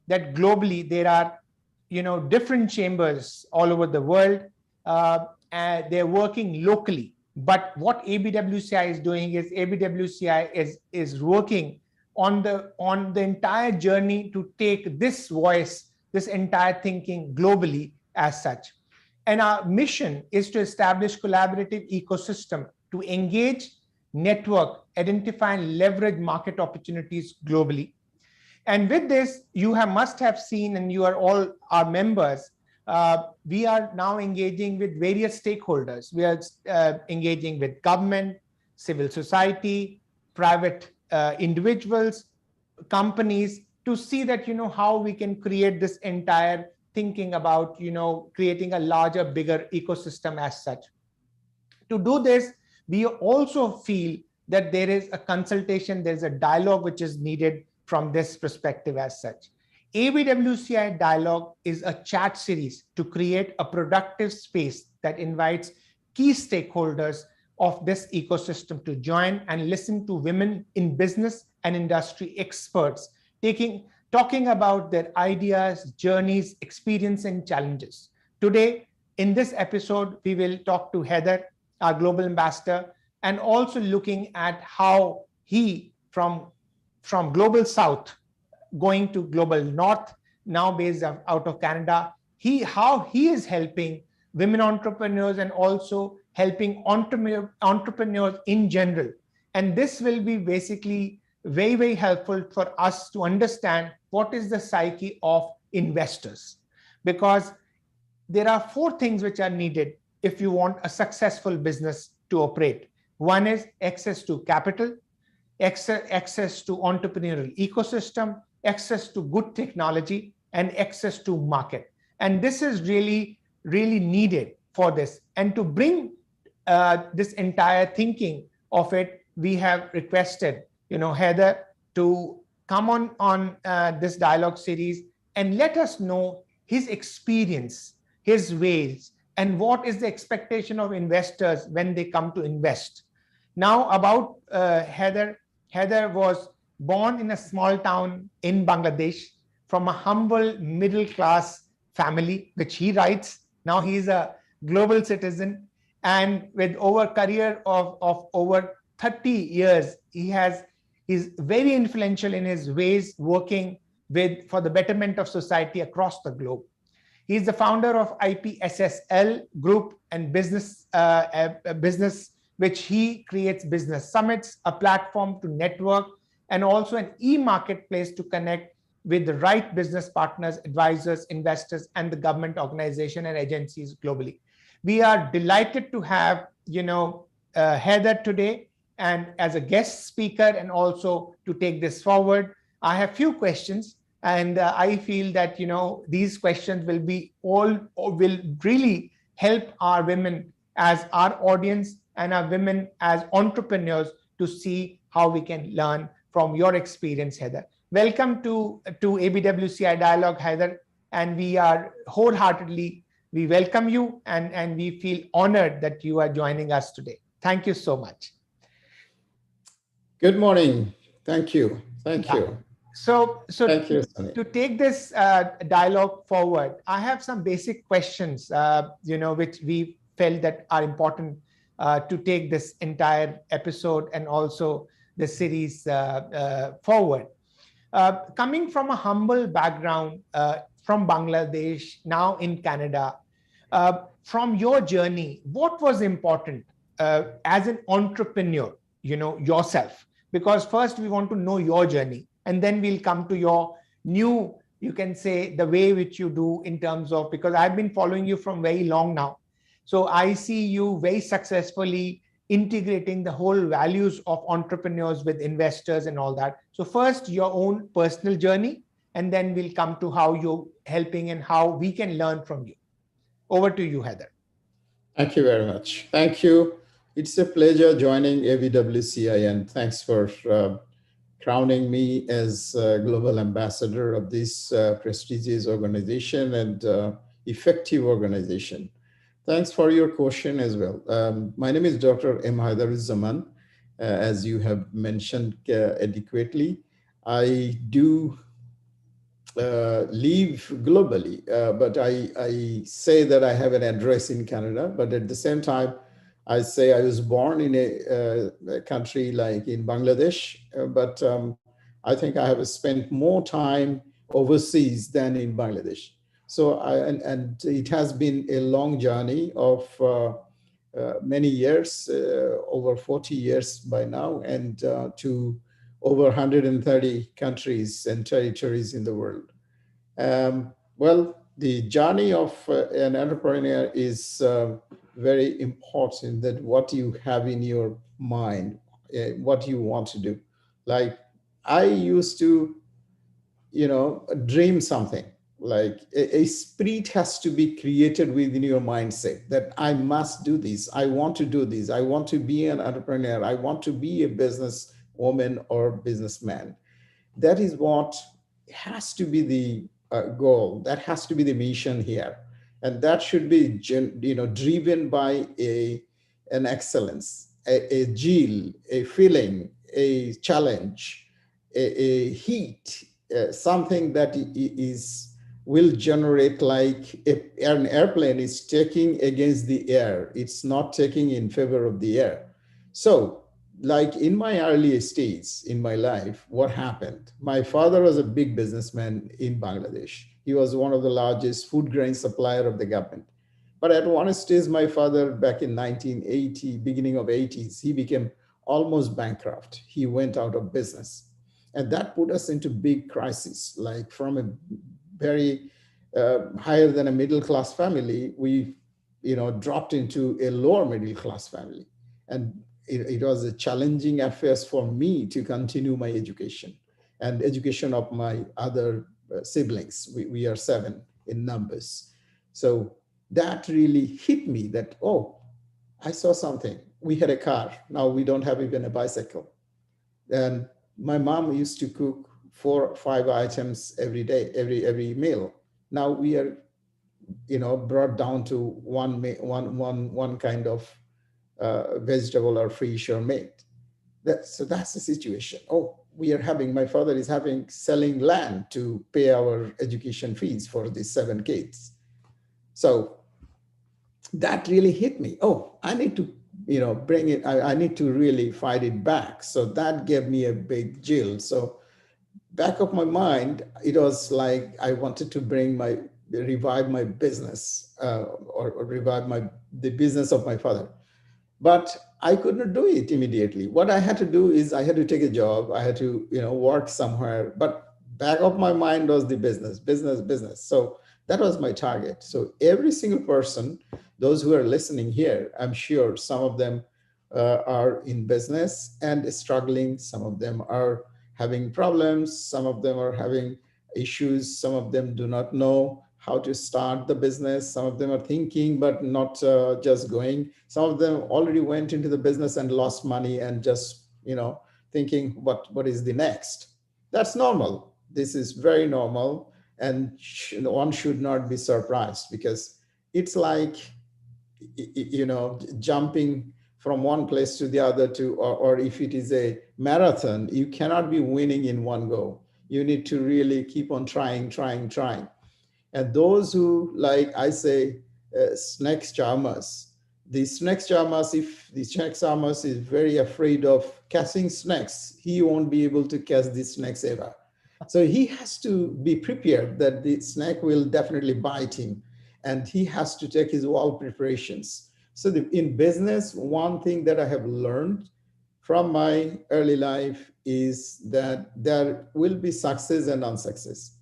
that globally there are, different chambers all over the world, and they're working locally. But what ABWCI is doing is ABWCI is working on the entire journey to take this voice, this entire thinking globally as such. And our mission is to establish collaborative ecosystem to engage, network, identify, and leverage market opportunities globally. And with this, must have seen, and you are all our members, we are now engaging with various stakeholders. We are engaging with government, civil society, private individuals, companies, to see that, how we can create this entire thinking about, creating a larger, bigger ecosystem as such. To do this, we also feel that there is a consultation, there's a dialogue which is needed from this perspective as such. ABWCI Dialogue is a chat series to create a productive space that invites key stakeholders of this ecosystem to join and listen to women in business and industry experts, talking about their ideas, journeys, experience, and challenges. Today, in this episode, we will talk to Heather, our global ambassador, and also looking at how he, from global south, going to global north, now based out of Canada, how he is helping women entrepreneurs and also helping entrepreneurs in general. And this will be basically very, very helpful for us to understand what is the psyche of investors. Because there are 4 things which are needed if you want a successful business to operate. One is access to capital, access to entrepreneurial ecosystem, access to good technology, and access to market. And this is really, really needed for this. And to bring this entire thinking of it, we have requested, Heather to come on this dialogue series and let us know his experience, his ways, and what is the expectation of investors when they come to invest. Now about Heather. Heather was born in a small town in Bangladesh from a humble middle class family, which he writes. Now he is a global citizen, and with over career of over 30 years, he's very influential in his ways working for the betterment of society across the globe. He is the founder of IPSSL Group and business, which he creates business summits, a platform to network, and also an e-marketplace to connect with the right business partners, advisors, investors, and the government organization and agencies globally. We are delighted to have, Heather today, and as a guest speaker, and also to take this forward. I have few questions, and I feel that these questions will really help our women as our audience and our women as entrepreneurs to see how we can learn from your experience, Heather. Welcome to ABWCI Dialogue, Heather, and we are wholeheartedly, we welcome you, and we feel honored that you are joining us today. Thank you so much. Good morning. Thank you. Thank you. So Thank you, to take this dialogue forward, I have some basic questions, which we felt that are important to take this entire episode and also the series forward. Coming from a humble background from Bangladesh, now in Canada, from your journey, what was important as an entrepreneur, yourself? Because first we want to know your journey, and then we'll come to your new, you can say, the way which you do in terms of, because I've been following you from very long now. So I see you very successfully integrating the whole values of entrepreneurs with investors and all that. So first, your own personal journey, and then we'll come to how you're helping and how we can learn from you. Over to you, Heather. Thank you very much. Thank you. It's a pleasure joining ABWCI, and thanks for crowning me as global ambassador of this prestigious organization and effective organization. Thanks for your question as well. My name is Dr. M. Haidaruzzaman. As you have mentioned adequately, I do live globally, but I say that I have an address in Canada, but at the same time, I say I was born in a country like in Bangladesh, but I think I have spent more time overseas than in Bangladesh. So and it has been a long journey of many years, over 40 years by now, and to over 130 countries and territories in the world. Well, the journey of an entrepreneur is very important, that what you have in your mind, what you want to do. Like I used to, dream something. Like a spirit has to be created within your mindset that I must do this. I want to do this. I want to be an entrepreneur. I want to be a business woman or businessman. That is what has to be the goal. That has to be the mission here, and that should be driven by an excellence, a zeal, a feeling, a challenge, a heat, something that is will generate like an airplane is taking against the air. It's not taking in favor of the air. So like in my early stage in my life, what happened? My father was a big businessman in Bangladesh. He was one of the largest food grain supplier of the government. But at one stage, my father, back in 1980, beginning of 80s, he became almost bankrupt. He went out of business. And that put us into big crisis. Like from a very higher than a middle class family, we dropped into a lower middle class family. And it was a challenging affair for me to continue my education and education of my other siblings. We are 7 in numbers. So that really hit me that, oh, I saw something. We had a car. Now we don't have even a bicycle. And my mom used to cook 4 or 5 items every day, every meal. Now we are, brought down to one kind of vegetable or fish or meat. So that's the situation. Oh, my father is selling land to pay our education fees for these 7 kids. So that really hit me. Oh, I need to, bring it, I need to really fight it back. So that gave me a big chill. So back of my mind, it was like I wanted to revive my business or revive the business of my father. But I could not do it immediately. What I had to do is I had to take a job. I had to, work somewhere. But back of my mind was the business. So that was my target. So every single person, those who are listening here, I'm sure some of them are in business and struggling. Some of them are having problems. Some of them are having issues. Some of them do not know how to start the business. Some of them are thinking, but not just going. Some of them already went into the business and lost money and just, thinking what is the next. That's normal. This is very normal. And one should not be surprised because it's like, jumping from one place to the other or if it is a marathon, you cannot be winning in one go. You need to really keep on trying. And those who, like I say, snake charmers, if the snake charmers is very afraid of catching snakes, he won't be able to catch the snakes ever. So he has to be prepared that the snake will definitely bite him, and he has to take his all preparations. So in business, one thing that I have learned from my early life is that there will be success and unsuccess.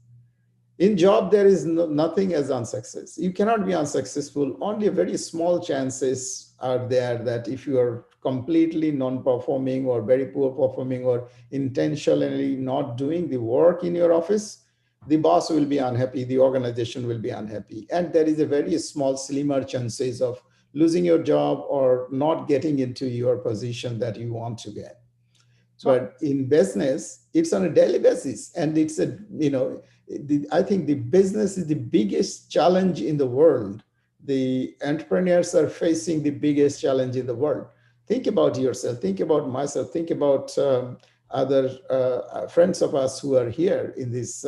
In job, there is nothing as unsuccess. You cannot be unsuccessful. Only very small chances are there that if you are completely non-performing or very poor performing or intentionally not doing the work in your office, the boss will be unhappy, the organization will be unhappy. And there is a very small, slimmer chances of losing your job or not getting into your position that you want to get. But in business, it's on a daily basis. And it's I think the business is the biggest challenge in the world. The entrepreneurs are facing the biggest challenge in the world. Think about yourself, think about myself, think about other friends of us who are here in this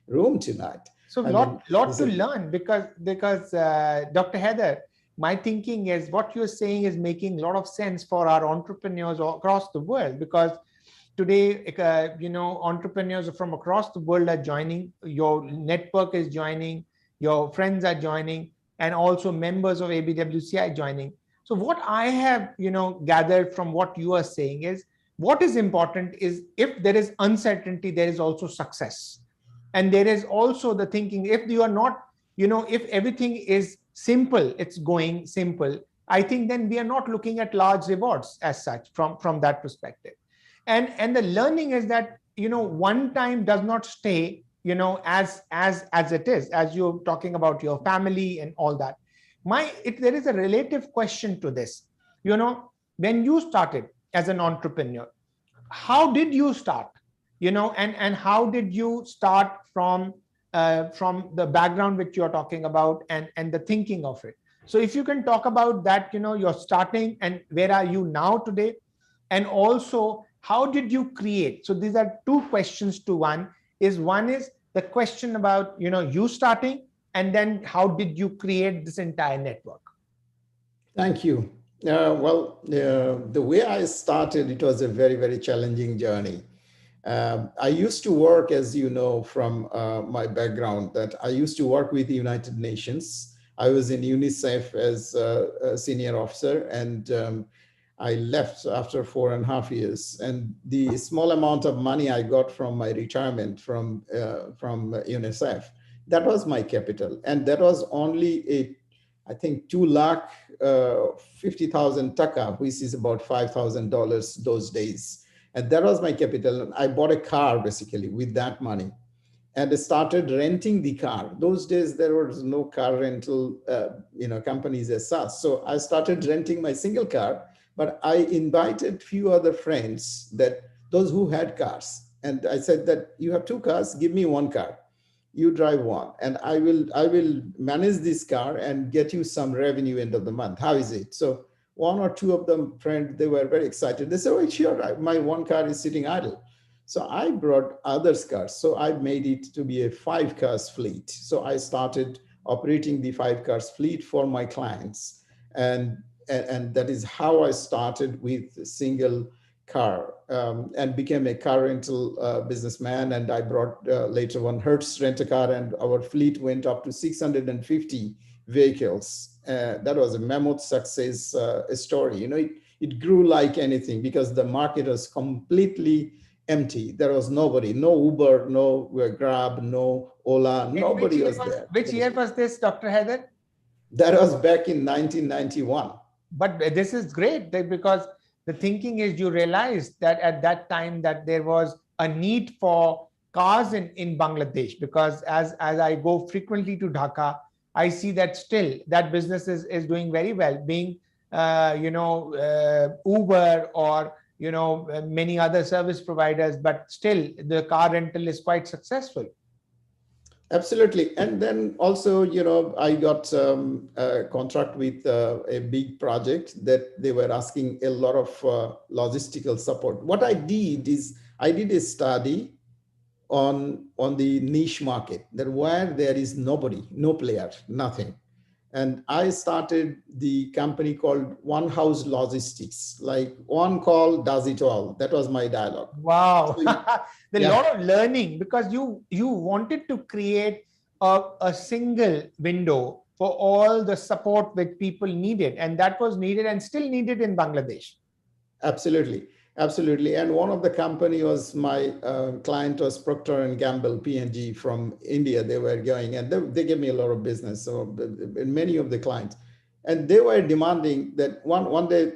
room tonight. So I mean, lot this to is, learn, because Dr. Heather, my thinking is what you're saying is making a lot of sense for our entrepreneurs across the world, because today, entrepreneurs from across the world are joining. Your network is joining, your friends are joining, and also members of ABWCI joining. So what I have, gathered from what you are saying is, what is important is, if there is uncertainty, there is also success. And there is also the thinking, if you are not, if everything is simple, it's going simple, I think then we are not looking at large rewards as such from that perspective. And the learning is that, one time does not stay, as it is, as you're talking about your family and all that. There is a relative question to this. When you started as an entrepreneur, how did you start? And how did you start from the background which you're talking about, and the thinking of it? So if you can talk about that, you're starting, and where are you now today? And also, how did you create? So these are two questions to one. One is the question about, you starting, and then how did you create this entire network? thank you. The way I started, it was a very, very challenging journey. I used to work, as you know, from my background, that I used to work with the United Nations. I was in UNICEF as a senior officer, and I left after 4.5 years. And the small amount of money I got from my retirement from UNICEF, that was my capital. And that was only I think 2,50,000 taka, which is about $5,000 those days. And that was my capital. I bought a car basically with that money, and I started renting the car. Those days there was no car rental, companies as such. So I started renting my single car, but I invited few other friends, that those who had cars, and I said that you have two cars, give me one car. You drive one, and I will manage this car and get you some revenue end of the month. How is it? So one or two of them friends, they were very excited. They said, oh, sure, my one car is sitting idle. So I brought others' cars. So I made it to be a 5 cars fleet. So I started operating the 5 cars fleet for my clients. And that is how I started with a single car, and became a car rental businessman. And I brought later on Hertz Rent-A-Car, and our fleet went up to 650 vehicles. That was a mammoth success story. It grew like anything, because the market was completely empty. There was nobody, no Uber, no Grab, no Ola, nobody was there. Which year was this, Dr. Heather? That was back in 1991. But this is great, because the thinking is, you realized that at that time that there was a need for cars in Bangladesh, because as I go frequently to Dhaka, I see that still that business is doing very well, being Uber or many other service providers, but still the car rental is quite successful. Absolutely. And then also, I got a contract with a big project that they were asking a lot of logistical support. What I did is I did a study on the niche market, that where there is nobody, no player, nothing. And I started the company called One House Logistics, like one call does it all. That was my dialogue. Wow. So, A lot of learning, because you wanted to create a single window for all the support which people needed, and that was needed and still needed in Bangladesh. Absolutely. Absolutely. And one of the company was my client was Procter and Gamble, P&G from India. They were going, and they gave me a lot of business. So many of the clients, and they were demanding that one day,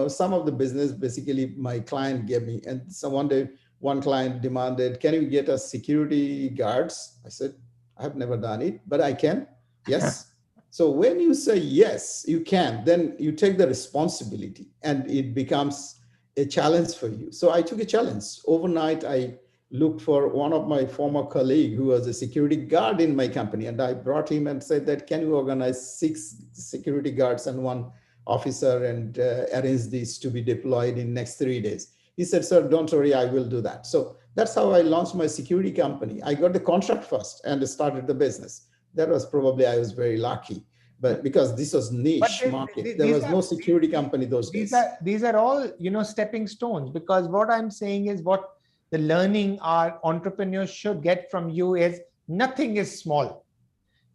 some of the business basically my client gave me. And so one day, one client demanded, can you get us security guards? I said, I have never done it, but I can. Yes. So when you say yes, you can, then you take the responsibility, and it becomes a challenge for you. So I took a challenge. Overnight, I looked for one of my former colleague who was a security guard in my company, and I brought him and said that, can you organize 6 security guards and 1 officer and arrange this to be deployed in next 3 days? He said, sir, don't worry, I will do that. So That's how I launched my security company. I got the contract first and started the business. That was probably, I was very lucky, but because this was But niche market, there was no security company those days. these are all, you know, stepping stones, because what I'm saying is what the learning our entrepreneurs should get from you is nothing is small,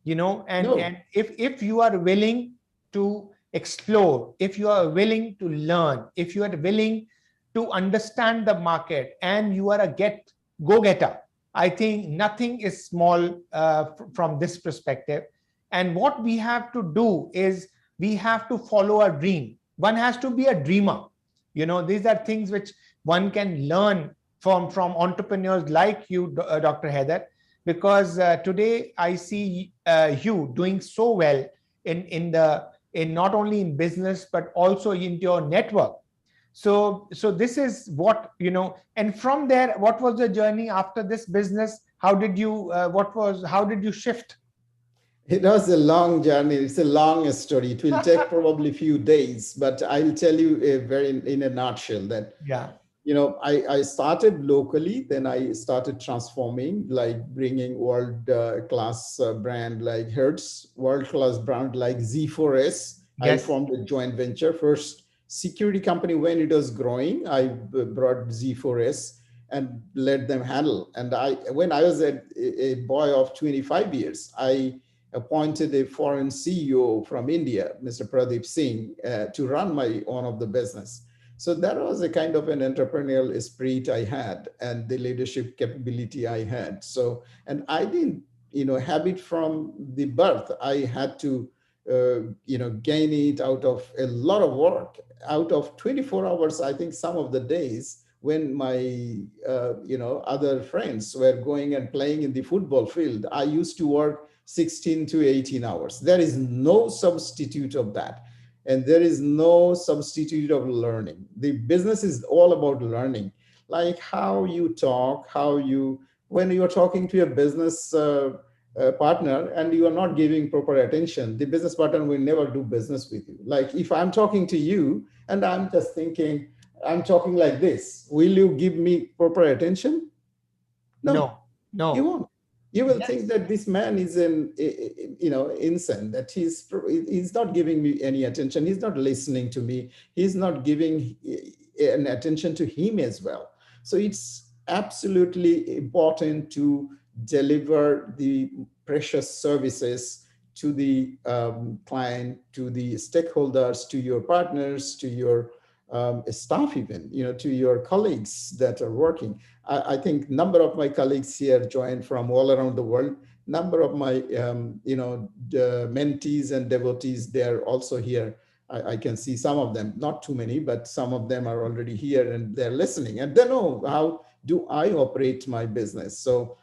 you know, No, and if you are willing to explore, if you are willing to learn, if you are willing to understand the market, and you are a go-getter, I think nothing is small from this perspective. And what we have to do is we have to follow our dream. One has to be a dreamer. You know, these are things which one can learn from entrepreneurs like you, Dr. Heather, because today I see you doing so well in not only in business but also in your network. So this is what, you know, and from there, what was the journey after this business? How did you how did you shift? it was a long journey. It's a long story. It will take probably a few days, but I'll tell you a very in a nutshell that, Yeah. you know, I started locally, then I started transforming, like bringing world class brand like Hertz, world class brand like Z4S. I Yes. formed a joint venture. First security company when it was growing, I brought Z4S and let them handle. And when I was a boy of 25 years, I appointed a foreign CEO from India, Mr. Pradeep Singh, to run my own of the business. So that was a kind of an entrepreneurial spirit I had and the leadership capability I had. So, and I didn't, you know, have it from the birth. I had to, you know, gain it out of a lot of work. Out of 24 hours, I think some of the days when my, you know, other friends were going and playing in the football field, I used to work 16 to 18 hours. There is no substitute of that. And there is no substitute of learning. The business is all about learning, like how you talk, how you, when you are talking to a business partner and you are not giving proper attention, the business partner will never do business with you. Like if I'm talking to you and I'm just thinking, I'm talking like this, will you give me proper attention? No, No. you No. won't. You will think Yes. that this man is an, you know, insane, that he's not giving me any attention. He's not listening to me. He's not giving an attention to him as well. So it's absolutely important to deliver the precious services to the client, to the stakeholders, to your partners, to your staff, even, you know, to your colleagues that are working. I think number of my colleagues here joined from all around the world. Number of my, you know, mentees and devotees, they're also here. I can see some of them, not too many, but some of them are already here and they're listening and they know how do I operate my business. So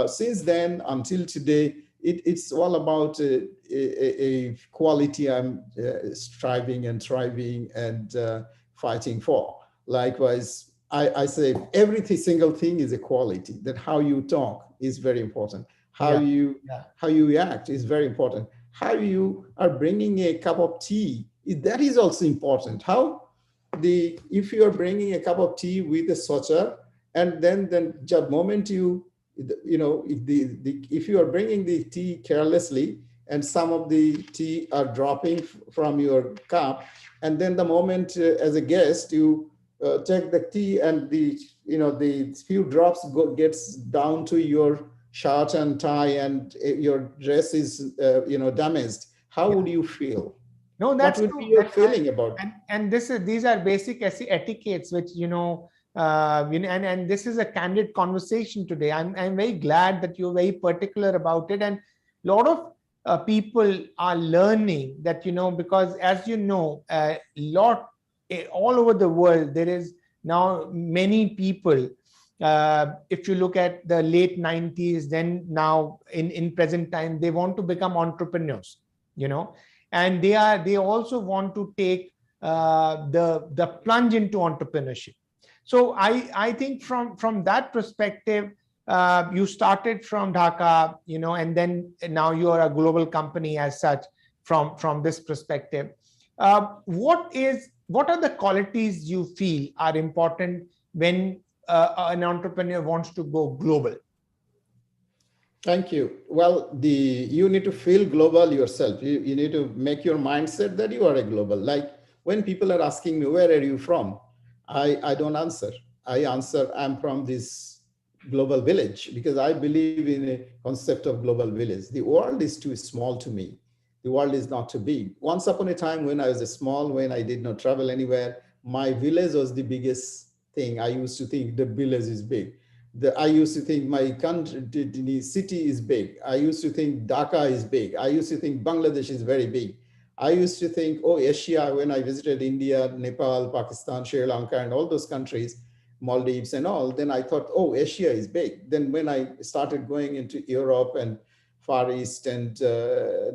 since then until today, it's all about a quality I'm striving and thriving and fighting for. Likewise, I say every single thing is a quality, that how you talk is very important. Yeah. Yeah. How you act is very important. How you are bringing a cup of tea, that is also important. How if you are bringing a cup of tea with a saucer, and then the moment you know, if you are bringing the tea carelessly and some of the tea are dropping from your cup, and then the moment as a guest you take the tea and the, you know, the few drops gets down to your shirt and tie and your dress is you know, damaged, how would you feel? No, What that's would be true. your feeling about? And these are basic etiquettes which, you know, and this is a candid conversation today. I'm very glad that you're very particular about it, and a lot of people are learning that, you know, because as you know, all over the world there is now many people. If you look at the late 90s, then now in present time, they want to become entrepreneurs, you know, and they also want to take the plunge into entrepreneurship. So I think from that perspective, you started from Dhaka, you know, and then now you are a global company as such. From this perspective, what are the qualities you feel are important when an entrepreneur wants to go global? Thank you. Well, you need to feel global yourself. You need to make your mindset that you are a global. Like when people are asking me, where are you from? I don't answer. I answer, I'm from this global village because I believe in a concept of global village. The world is too small to me. The world is not too big. Once upon a time when I was a small, when I did not travel anywhere, my village was the biggest thing. I used to think the village is big. I used to think my country, the city is big. I used to think Dhaka is big. I used to think Bangladesh is very big. I used to think, oh, Asia, when I visited India, Nepal, Pakistan, Sri Lanka, and all those countries, Maldives and all, then I thought, oh, Asia is big. Then when I started going into Europe and Far East and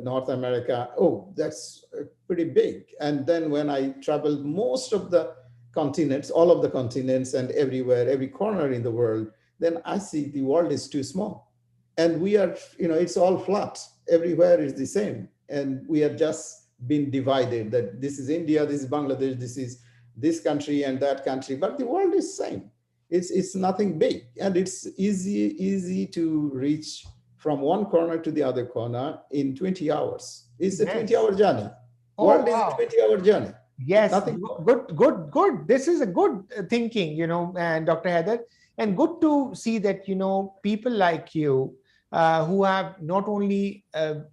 North America, oh, that's pretty big. And then when I traveled most of the continents, all of the continents and everywhere, every corner in the world, then I see the world is too small. And we are, it's all flat. Everywhere is the same. And we are just been divided that this is India, this is Bangladesh, this is this country and that country. But the world is same. It's nothing big. And it's easy to reach from one corner to the other corner in 20 hours. It's a 20-hour journey. Oh, world wow. is a 20-hour journey. Yes, Nothing. good. This is a good thinking, and Dr. Heather, and good to see that, people like you who have not only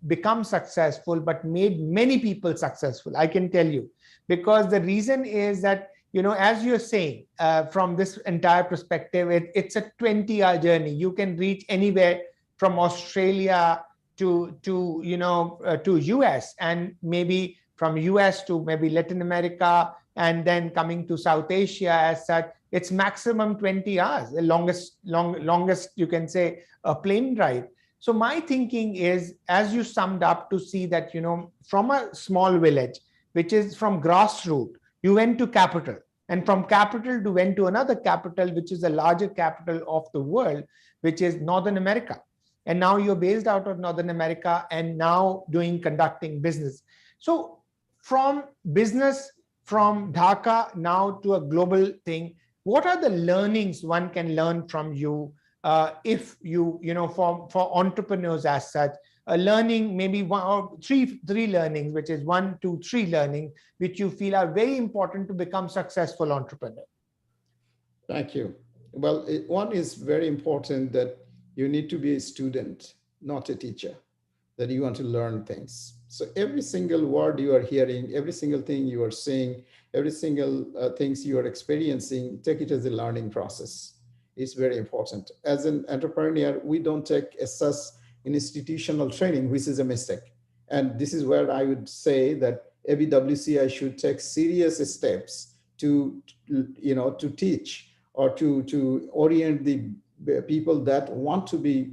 become successful, but made many people successful. I can tell you, because the reason is that, as you're saying, from this entire perspective, it's a 20-hour journey. You can reach anywhere from Australia to to US, and maybe from US to maybe Latin America, and then coming to South Asia as such. It's maximum 20 hours, the longest you can say a plane ride. So my thinking is, as you summed up, to see that, from a small village, which is from grassroots, you went to capital, and from capital you went to another capital, which is the larger capital of the world, which is Northern America. And now you're based out of Northern America and now conducting business. So from business, from Dhaka now to a global thing, what are the learnings one can learn from you? If for entrepreneurs as such, a learning, maybe one or three learnings, which is 1, 2, 3 learning, which you feel are very important to become successful entrepreneur. Thank you. Well, one is very important, that you need to be a student, not a teacher, that you want to learn things. So every single word you are hearing, every single thing you are seeing, every single things you are experiencing, take it as a learning process. It's very important. As an entrepreneur, we don't take assess institutional training, which is a mistake. And this is where I would say that ABWCI should take serious steps to teach or to orient the people that want to be,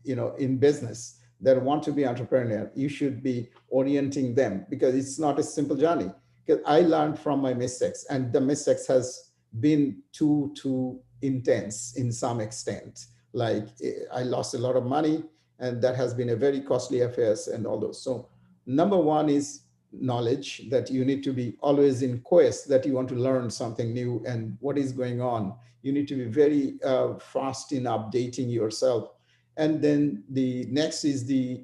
in business, that want to be entrepreneur. You should be orienting them, because it's not a simple journey. Because I learned from my mistakes, and the mistakes has been too intense in some extent. Like I lost a lot of money, and that has been a very costly affair and all those. So number one is knowledge, that you need to be always in quest, that you want to learn something new and what is going on. You need to be very fast in updating yourself. And then the next is the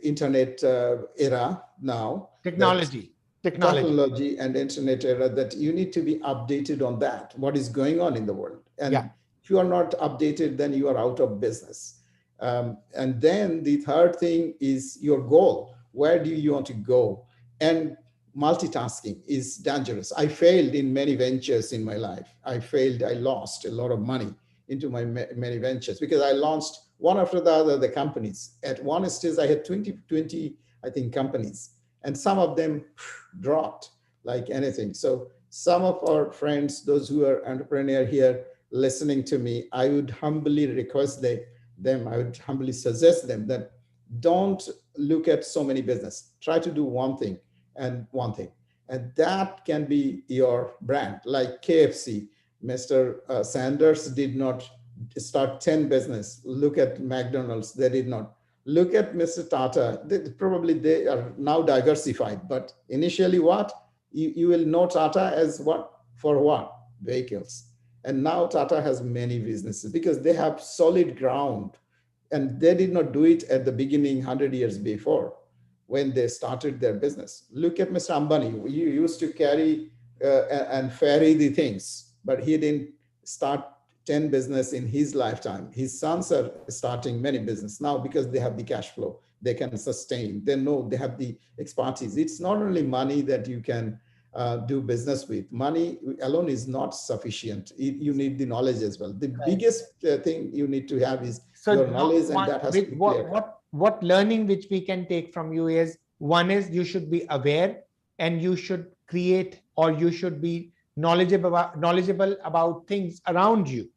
internet era now. Technology And internet era, that you need to be updated on that, what is going on in the world. And if you are not updated, then you are out of business. And then the third thing is your goal. Where do you want to go? And multitasking is dangerous. I failed in many ventures in my life. I lost a lot of money into my many ventures, because I launched one after the other the companies. At one stage, I had 20, I think, companies, and some of them dropped like anything. So some of our friends, those who are entrepreneur here listening to me, I would humbly request them, I would humbly suggest them that don't look at so many business. Try to do one thing. And that can be your brand. Like KFC, Mr. Sanders did not start 10 business. Look at McDonald's, they did not. Look at Mr. Tata, they are now diversified, but initially what? You will know Tata as what? For what? Vehicles. And now Tata has many businesses because they have solid ground, and they did not do it at the beginning 100 years before when they started their business. Look at Mr. Ambani. You used to carry and ferry the things, but he didn't start 10 business in his lifetime. His sons are starting many business now because they have the cash flow. They can sustain. They know they have the expertise. It's not only money that you can do business with. Money alone is not sufficient. You need the knowledge as well. The Right. biggest thing you need to have is So your not knowledge, and one that has to with be clear. what learning which we can take from you is, one is you should be aware and you should create, or you should be knowledgeable about things around you,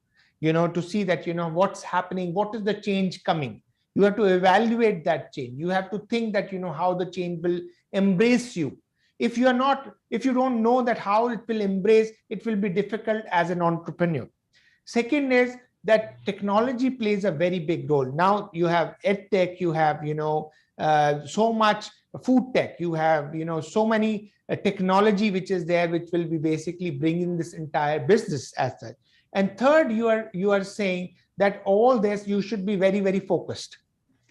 to see that what's happening, what is the change coming. You have to evaluate that change. You have to think that how the change will embrace you. If you don't know that how it will embrace, it will be difficult as an entrepreneur. Second is that technology plays a very big role. Now you have ed tech, you have so much food tech, you have so many technology which is there, which will be basically bringing this entire business as such. And third, you are saying that all this you should be very, very focused.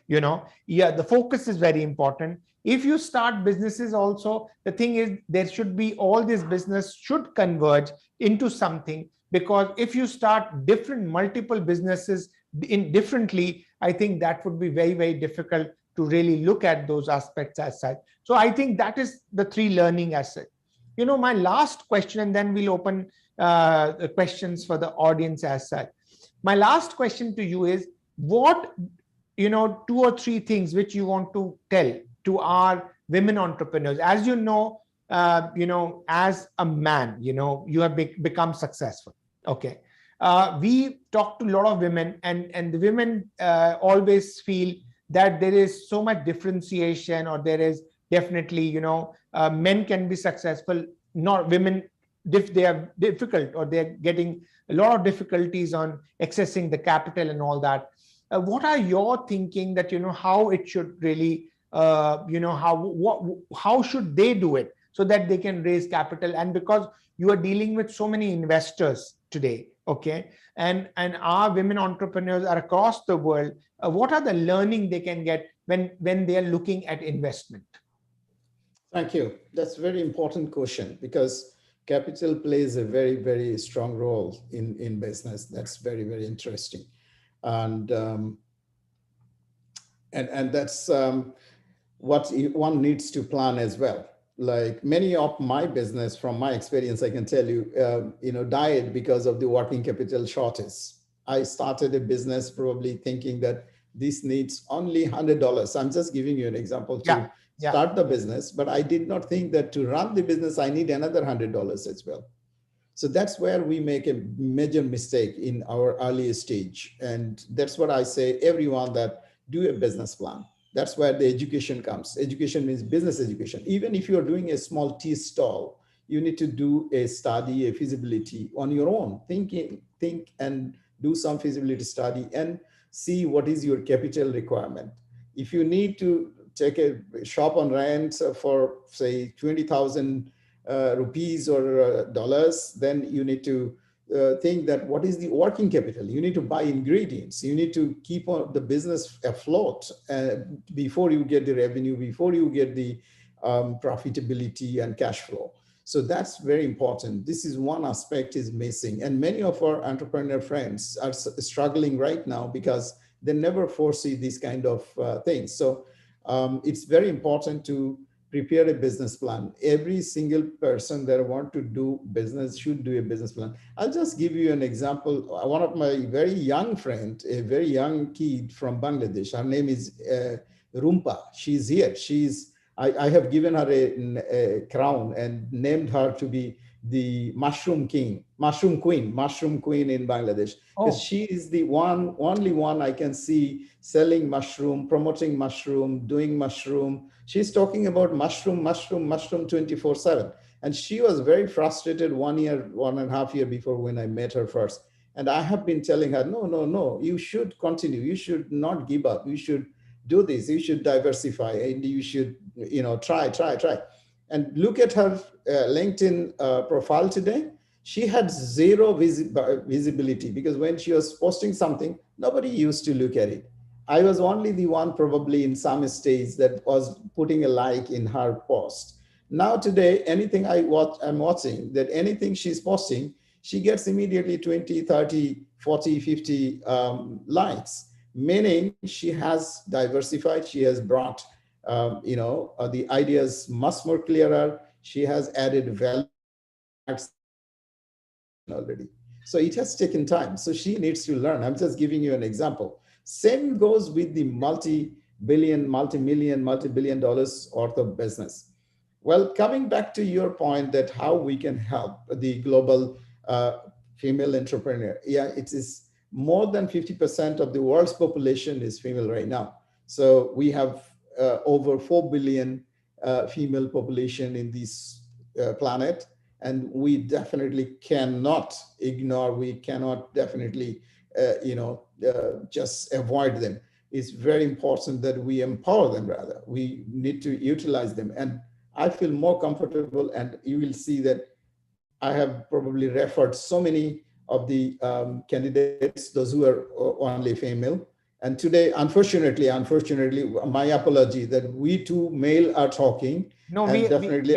Yeah, the focus is very important. If you start businesses also, the thing is there should be, all this business should converge into something, because if you start different multiple businesses in differently, I think that would be very, very difficult to really look at those aspects as such. So I think that is the three learning as such. My last question, and then we'll open the questions for the audience as such. My last question to you is, what two or three things which you want to tell to our women entrepreneurs? As as a man, you have become successful. Okay. We talk to a lot of women, and the women always feel that there is so much differentiation, or there is definitely, men can be successful, not women. If they are difficult, or they're getting a lot of difficulties on accessing the capital and all that. What are your thinking that, how it should really, how should they do it so that they can raise capital? And because you are dealing with so many investors today, okay, and our women entrepreneurs are across the world, what are the learning they can get when they are looking at investment? Thank you. That's a very important question, because capital plays a very, very strong role in business. That's very, very interesting. And that's what one needs to plan as well. Like many of my business, from my experience, I can tell you, died because of the working capital shortage. I started a business probably thinking that this needs only $100. I'm just giving you an example to start the business, but I did not think that to run the business, I need another $100 as well. So that's where we make a major mistake in our early stage. And that's what I say, everyone, that do a business plan. That's where the education comes. Education means business education. Even if you're doing a small tea stall, you need to do a study, a feasibility on your own. Think and do some feasibility study and see what is your capital requirement. If you need to take a shop on rent for, say, 20,000 rupees or dollars, then you need to think that what is the working capital. You need to buy ingredients. You need to keep the business afloat before you get the revenue, before you get the profitability and cash flow. So that's very important. This is one aspect is missing. And many of our entrepreneur friends are struggling right now because they never foresee these kind of things. So it's very important to prepare a business plan. Every single person that want to do business should do a business plan. I'll just give you an example. One of my very young friend, a very young kid from Bangladesh, her name is Rumpa. She's here. I have given her a crown and named her to be the mushroom queen in Bangladesh. Because she is the only one I can see selling mushroom, promoting mushroom, doing mushroom. She's talking about mushroom 24/7. And she was very frustrated 1.5 years before when I met her first. And I have been telling her, no, you should continue. You should not give up. You should do this. You should diversify, and you should, try. And look at her LinkedIn profile today. She had zero visibility because when she was posting something, nobody used to look at it. I was only the one probably in some stage that was putting a like in her post. Now today, anything I'm watching, that anything she's posting, she gets immediately 20, 30, 40, 50 likes, meaning she has diversified, she has brought the ideas much more clearer. She has added value already. So it has taken time. So she needs to learn. I'm just giving you an example. Same goes with the multi-billion, multi-million, multi-billion dollars worth of business. Well, coming back to your point that how we can help the global female entrepreneur. Yeah, it is more than 50% of the world's population is female right now. So we have over 4 billion female population in this planet. And we definitely cannot ignore, we cannot definitely, just avoid them. It's very important that we empower them rather. We need to utilize them. And I feel more comfortable, and you will see that I have probably referred so many of the candidates, those who are only female. And today, unfortunately, my apology that we two male are talking, No, and definitely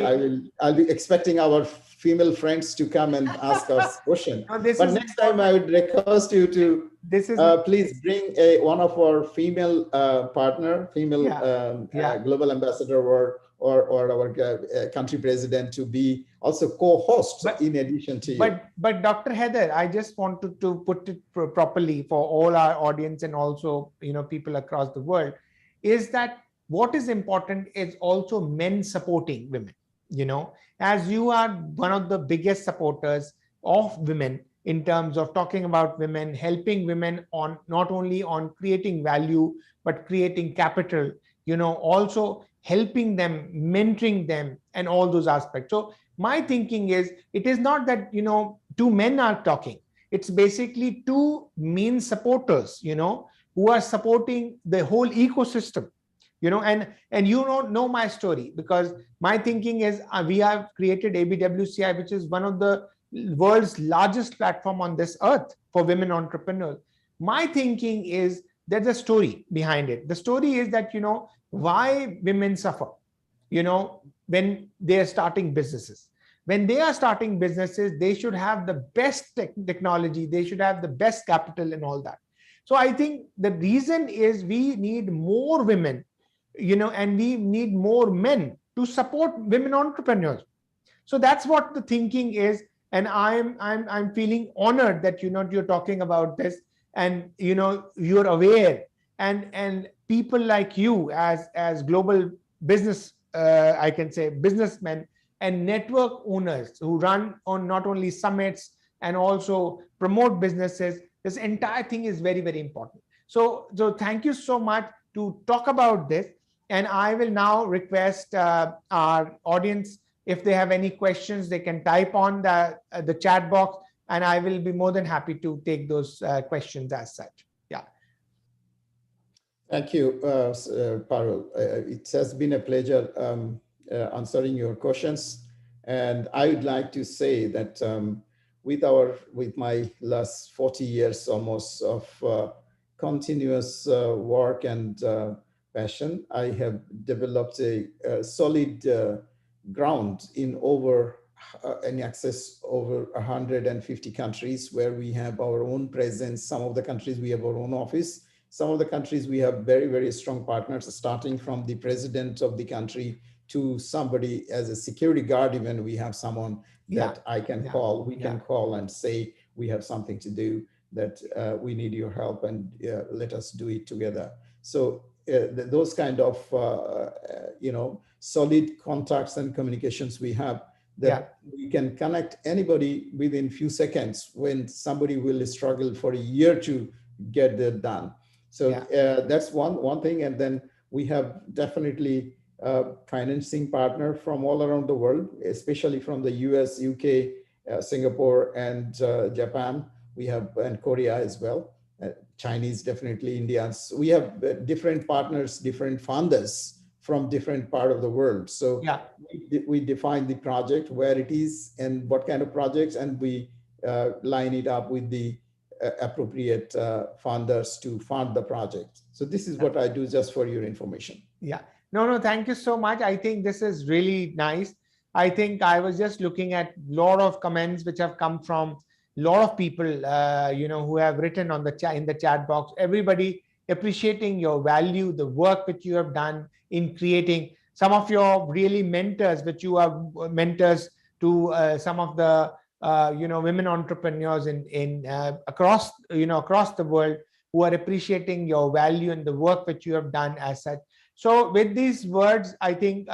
I'll be expecting our female friends to come and ask us question. no, this But is next time I would request you to this is please bring one of our female partner, female global ambassador, or our country president to be also co-host in addition to you. But Dr. Heather, I just wanted to put it properly for all our audience and also people across the world, is that what is important is also men supporting women. As you are one of the biggest supporters of women in terms of talking about women, helping women on not only on creating value but creating capital, also helping them, mentoring them, and all those aspects. So my thinking is, it is not that two men are talking. It's basically two main supporters, who are supporting the whole ecosystem. And you don't know my story, because my thinking is we have created ABWCI, which is one of the world's largest platform on this earth for women entrepreneurs. My thinking is there's a story behind it. The story is that why women suffer when they are starting businesses. When they are starting businesses, they should have the best technology, they should have the best capital and all that. So I think the reason is we need more women, and we need more men to support women entrepreneurs. So that's what the thinking is. And I'm feeling honored that you're talking about this, and you're aware, and people like you as global business, I can say businessmen and network owners who run on not only summits and also promote businesses. This entire thing is very, very important. So thank you so much to talk about this. And I will now request our audience, if they have any questions, they can type on the chat box, and I will be more than happy to take those questions as such. Yeah. Thank you, Parul. It has been a pleasure answering your questions. And I would like to say that with my last 40 years almost of continuous work and passion, I have developed a solid ground in access over 150 countries where we have our own presence. Some of the countries we have our own office. Some of the countries we have very, very strong partners, starting from the president of the country to somebody as a security guard. Even we have someone that I can call. We can call and say, we have something to do, that we need your help, and let us do it together. So those kind of solid contacts and communications we have, that we can connect anybody within few seconds when somebody will struggle for a year to get that done. So that's one thing. And then we have definitely financing partner from all around the world, especially from the US, UK, Singapore, and Japan. We have, and Korea as well. Chinese, definitely Indians. We have different partners, different funders from different part of the world. So Yeah. we define the project, where it is and what kind of projects, and we line it up with the appropriate funders to fund the project. So this is what I do, just for your information. Yeah. No, thank you so much. I think this is really nice. I think I was just looking at a lot of comments which have come from a lot of people, who have written on the chat, in the chat box. Everybody appreciating your value, the work which you have done in creating. Some of your really mentors, which you are mentors to some of the women entrepreneurs in across across the world, who are appreciating your value and the work which you have done as such. So with these words, I think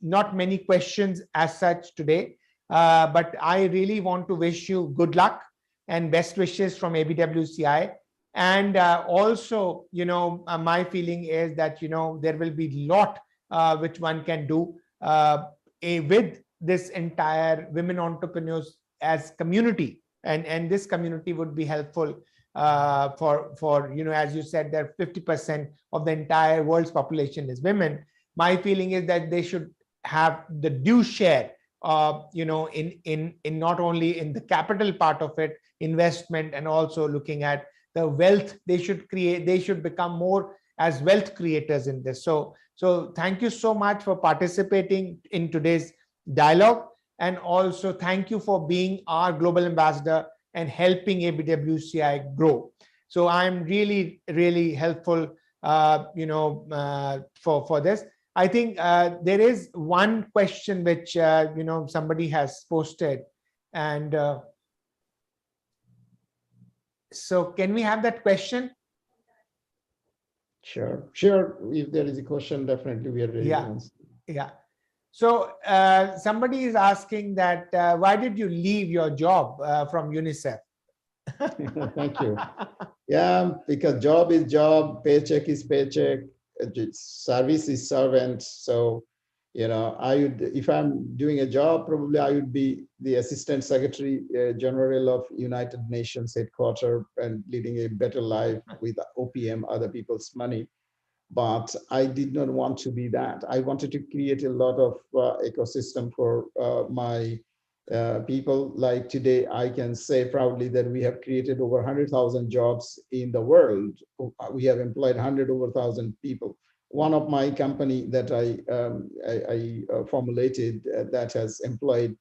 not many questions as such today, but I really want to wish you good luck and best wishes from ABWCI. And also, my feeling is that, there will be a lot which one can do with this entire women entrepreneurs as community. And this community would be helpful for as you said, that 50% of the entire world's population is women. My feeling is that they should have the due share, in not only in the capital part of it, investment, and also looking at the wealth they should create. They should become more as wealth creators in this. So thank you so much for participating in today's dialogue, and also thank you for being our global ambassador and helping ABWCI grow. So I'm really, really helpful, for this. I think there is one question which, somebody has posted. And so can we have that question? Sure. If there is a question, definitely we are ready to answer. Yeah. So somebody is asking that why did you leave your job from UNICEF? Thank you. Yeah, because job is job, paycheck is paycheck, service is servant. So, if I'm doing a job, probably I would be the Assistant Secretary General of United Nations headquarters and leading a better life with OPM, other people's money. But I did not want to be that. I wanted to create a lot of ecosystem for my people. Like today, I can say proudly that we have created over 100,000 jobs in the world. We have employed over 1,000 people. One of my company that I formulated that has employed,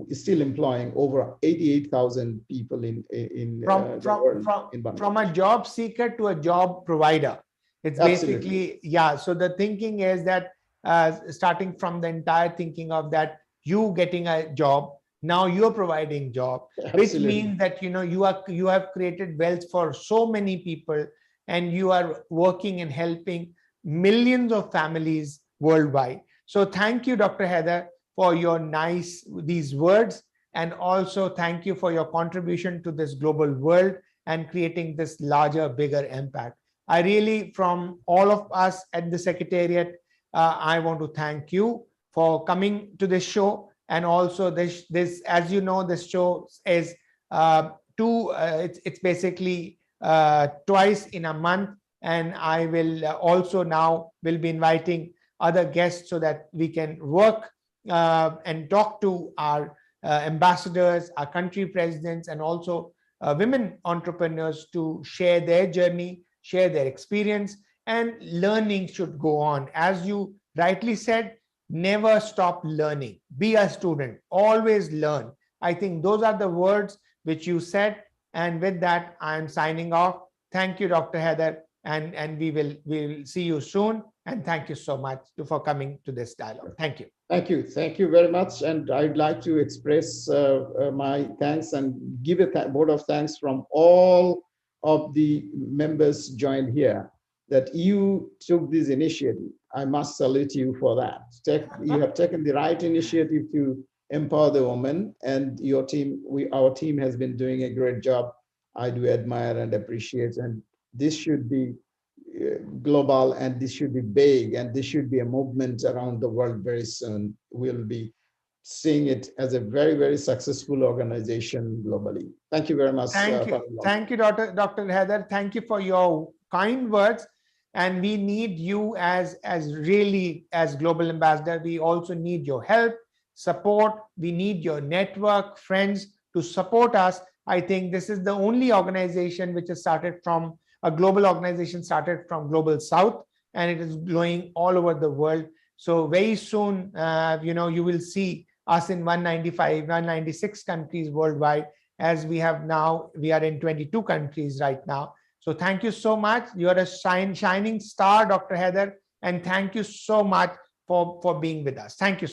is still employing over 88,000 people in from a job seeker to a job provider. It's basically, yeah. So the thinking is that starting from the entire thinking of that, you getting a job, now you're providing job, which means that you have created wealth for so many people, and you are working and helping millions of families worldwide. So thank you, Dr. Heather, for your these words, and also thank you for your contribution to this global world and creating this larger, bigger impact. I really, from all of us at the Secretariat, I want to thank you for coming to this show. And also this as you know, this show is it's basically twice in a month. And I will also now will be inviting other guests so that we can work and talk to our ambassadors, our country presidents, and also women entrepreneurs to share their journey, share their experience, and learning should go on. As you rightly said, never stop learning. Be a student, always learn. I think those are the words which you said. And with that, I'm signing off. Thank you, Dr. Heather, and we will see you soon. And thank you so much for coming to this dialogue. Thank you. Thank you very much. And I'd like to express my thanks and give a vote of thanks from all of the members joined here, that you took this initiative. I must salute you for that. You have taken the right initiative to empower the women, and your team, our team has been doing a great job. I do admire and appreciate, and this should be global, and this should be big, and this should be a movement around the world very soon. We'll be seeing it as a very, very successful organization globally. Thank you very much. Thank you, Dr. Heather. Thank you for your kind words. and we need you as really as global ambassador. We also need your help, support. We need your network, friends to support us. I think this is the only organization which has started from a global organization, started from global south, and it is growing all over the world. So very soon, you will see us in 195, 196 countries worldwide, as we have now. We are in 22 countries right now. So thank you so much. You're a shining star, Dr. Heather, and thank you so much for being with us. Thank you.